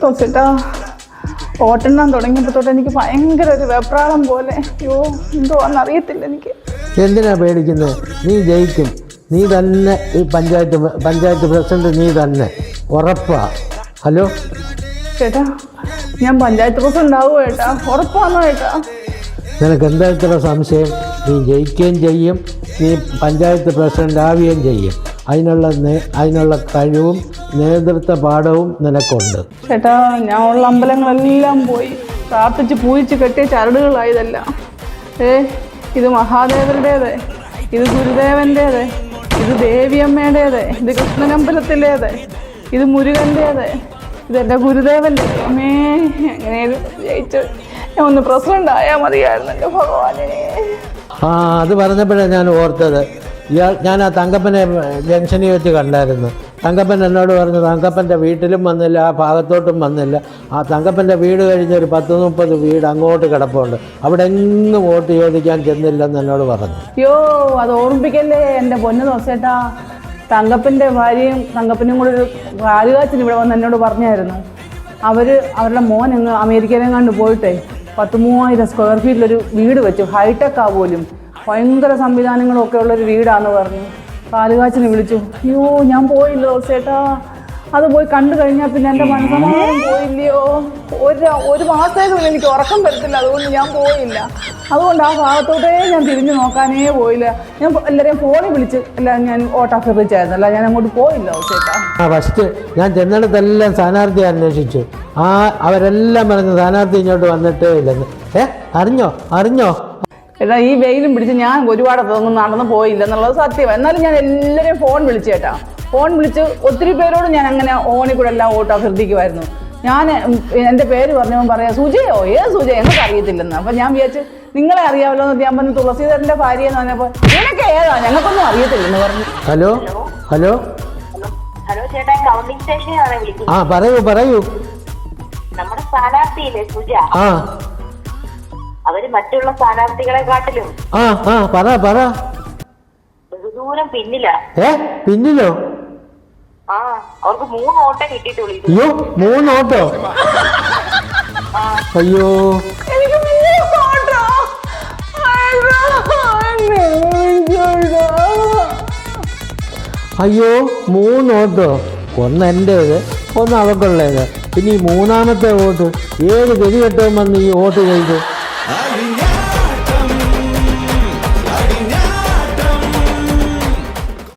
തോച്ചിട്ടാ ഓട്ടെണ്ണാൻ തുടങ്ങിയപ്പോൾ തൊട്ട് എനിക്ക് ഭയങ്കര ഒരു വെപ്രാളം പോലെ. അയ്യോ എന്തോന്നറിയത്തില്ല എനിക്ക്. എന്തിനാ പേടിക്കുന്നത്? നീ ജയിക്കും. നീ തന്നെ ഈ പഞ്ചായത്ത് പ്രസിഡന്റ് നീ തന്നെ, ഉറപ്പാ. ഹലോ ചേട്ടാ, ഞാൻ പഞ്ചായത്ത് പ്രസിഡന്റ് ആവുമോ ചേട്ടാ? ഉറപ്പാണോ ചേട്ടാ? നിനക്ക് എന്താ ഇത്ര സംശയം? നീ ജയിക്കുകയും ചെയ്യും, നീ പഞ്ചായത്ത് പ്രസിഡന്റ് ആവുകയും ചെയ്യും. അതിനുള്ള കഴിവും നേതൃത്വ പാഠവും നിനക്കുണ്ട്. ചേട്ടാ, ഞാൻ ഉള്ള അമ്പലങ്ങളെല്ലാം പോയി പ്രാർത്ഥിച്ച് പൂജിച്ച് കെട്ടിയ ചരടുകളായതല്ല. ഇത് മഹാദേവരുടേത്, ഇത് ഗുരുദേവൻ്റേത്, ഇത് ദേവിയമ്മയുടേത്, ഇത് കൃഷ്ണനമ്പലത്തിലേത്, ഇത് മുരുകൻ്റേത്, ഇതെൻ്റെ ഗുരുദേവൻ്റെ. അമ്മേ, എങ്ങനെയാലും ജയിച്ച് ഞാൻ ഒന്ന് പ്രസിഡന്റ് ആയാൽ മതിയായിരുന്നു എൻ്റെ ഭഗവാനെ. അത് പറഞ്ഞപ്പോഴാണ് ഞാൻ ഓർത്തത്. ഞാൻ ആ തങ്കപ്പനെ ജംഗ്ഷനിൽ വെച്ച് കണ്ടായിരുന്നു. തങ്കപ്പൻ എന്നോട് പറഞ്ഞു തങ്കപ്പൻ്റെ വീട്ടിലും വന്നില്ല, ആ ഭാഗത്തോട്ടും വന്നില്ല. ആ തങ്കപ്പൻ്റെ വീട് കഴിഞ്ഞൊരു 10-30 വീട് അങ്ങോട്ട് കിടപ്പുണ്ട്, അവിടെ എങ്ങും വോട്ട് ചോദിക്കാൻ ചെന്നില്ലെന്ന് എന്നോട് പറഞ്ഞു. അയ്യോ, അത് ഓർമ്മിപ്പിക്കല്ലേ എൻ്റെ പൊന്നു ദോസേട്ടാ. തങ്കപ്പൻ്റെ ഭാര്യയും തങ്കപ്പനും കൂടെ ഒരു കാലുകാച്ചിന് ഇവിടെ വന്ന് എന്നോട് പറഞ്ഞായിരുന്നു. അവരുടെ മോൻ അങ്ങ് അമേരിക്കയിലെങ്ങാണ്ട് പോയിട്ടേ 10-3000 സ്ക്വയർ ഫീറ്റിലൊരു വീട് വെച്ചു. ഹൈടെക്കാ പോലും, ഭയങ്കര സംവിധാനങ്ങളും ഒക്കെ ഉള്ളൊരു വീടാന്ന് പറഞ്ഞു. കാലുകാച്ചിന് വിളിച്ചു. അയ്യോ, ഞാൻ പോയില്ല ദോസേട്ടാ. അത് പോയി കണ്ടു കഴിഞ്ഞാൽ പിന്നെ എൻ്റെ മനസ്സമാധാനം പോയില്ലയോ. ഒരു മാസത്തേക്കും എനിക്ക് ഉറക്കം വരത്തില്ല, അതുകൊണ്ട് ഞാൻ പോയില്ല. അതുകൊണ്ട് ആ ഭാഗത്തോട്ടേ ഞാൻ തിരിഞ്ഞു നോക്കാനേ പോയില്ല. ഞാൻ എല്ലാവരെയും ഫോണിൽ വിളിച്ച് ഞാൻ ഓട്ടോഫിച്ചായിരുന്നു, അല്ല ഞാൻ അങ്ങോട്ട് പോയില്ല ദോസേട്ടാ. ഫസ്റ്റ് ഞാൻ ചെന്നിടത്തെല്ലാം സ്ഥാനാർത്ഥി അന്വേഷിച്ചു. അവരെല്ലാം പറഞ്ഞു സ്ഥാനാർത്ഥി ഇങ്ങോട്ട് വന്നിട്ടേ ഇല്ലെന്ന്. അറിഞ്ഞോ ചേട്ടാ, ഈ വെയിലും പിടിച്ച് ഞാൻ ഒരുപാട് അതൊന്നും നടന്നു പോയില്ല എന്നുള്ളത് സത്യം. എന്നാലും ഞാൻ എല്ലാവരെയും ഫോൺ വിളിച്ചു ചേട്ടാ. ഫോൺ വിളിച്ച് ഒത്തിരി പേരോട് ഞാൻ അങ്ങനെ ഓണിൽ കൂടെ എല്ലാം വോട്ട് അഭ്യർത്ഥിക്കുമായിരുന്നു. ഞാൻ എൻ്റെ പേര് പറഞ്ഞവൻ പറയാം, സുജയോ ഏത് സുജ ഞങ്ങൾക്ക് അറിയത്തില്ലെന്ന്. അപ്പം ഞാൻ വിചാരിച്ചു നിങ്ങളെ അറിയാമല്ലോ എന്ന്. ഞാൻ പറഞ്ഞു തുളസീധരൻ്റെ ഭാര്യ എന്ന് പറഞ്ഞപ്പോൾ നിനക്ക് ഏതാ, ഞങ്ങൾക്കൊന്നും അറിയത്തില്ലെന്ന് പറഞ്ഞു. ഹലോ ഹലോ ഹലോ ചേട്ടാ, കൗണ്ടിംഗ് സ്റ്റേഷനാണ് വിളിക്കുന്നത്. പറയൂ. നമ്മുടെ സ്ഥാനാർത്ഥിയില്ലേ സുജ, അവര് മറ്റുള്ള സ്ഥാനാർത്ഥികളെക്കാട്ടിലും പറ ദൂരം പിന്നിലാ. പിന്നിലോ? അവർക്ക് 3 ഓട്ടം കിട്ടിയിട്ടുള്ളൂ. അയ്യോ, 3 ഓട്ടോ? അയ്യോ, എനിക്ക് 3 ഓട്ടോ. അയ്യോ, 3 ഓട്ടോ. ഒന്ന് എൻ്റേത്, ഒന്ന് അവക്കുള്ളത്. പിന്നെ ഈ 3ാമത്തെ വോട്ട് ഏത് ഗതി കെട്ടും വന്ന് ഈ വോട്ട് ചെയ്തു?